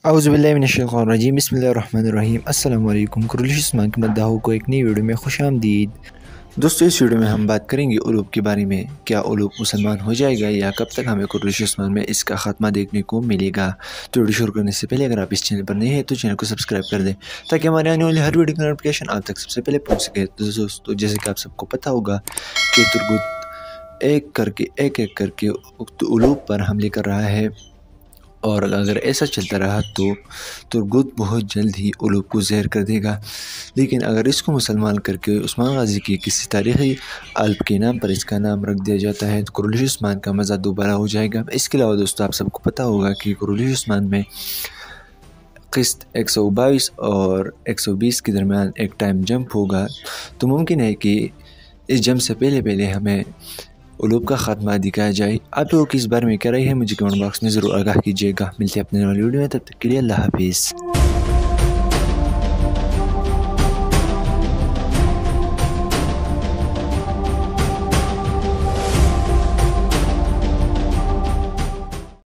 اعوذ باللہ من الشیطان الرجیم، بسم اللہ الرحمن الرحیم۔ السلام علیکم، قرلیش عثمان کے مداحوں کو ایک نئی ویڈیو میں خوش آمدید۔ دوستو، اس ویڈیو میں ہم بات کریں گے علوب کے بارے میں۔ کیا علوب مسلمان ہو جائے گا یا کب تک ہمیں قرلیش عثمان میں اس کا خاتمہ دیکھنے کو ملے گا؟ تو ویڈیو شروع کرنے سے پہلے اگر آپ اس چینل پر نئے ہیں تو چینل کو سبسکرائب کر دیں تاکہ ہمارے آنے والی ہر ویڈیو کی نوٹیفکیشن آپ تک سب سے پہلے پہنچ سکے۔ تو دوستو، جیسے کہ آپ سب کو پتہ ہوگا کہ ترگت ایک ایک کر کے علوب پر حملے کر رہا ہے، اور اگر ایسا چلتا رہا تو ترگت بہت جلد ہی علوب کو زہر کر دے گا۔ لیکن اگر اس کو مسلمان کر کے عثمان غازی کی کسی تاریخی الپ کے نام پر اس کا نام رکھ دیا جاتا ہے تو قرلیش عثمان کا مزہ دوبارہ ہو جائے گا۔ اس کے علاوہ دوستو، آپ سب کو پتہ ہوگا کہ قرلیش عثمان میں قسط 122 اور 120 کے درمیان ایک ٹائم جمپ ہوگا، تو ممکن ہے کہ اس جمپ سے پہلے ہمیں علوب کا خاتمہ دکھایا جائے۔ آپ لوگوں کی اس بارے میں کیا رائے ہے؟ مجھے کمنٹ باکس میں ضرور آگاہ کیجیے گا۔ ملتے ہیں اپنے والی ویڈیو میں، تب تک کے لیے اللہ حافظ۔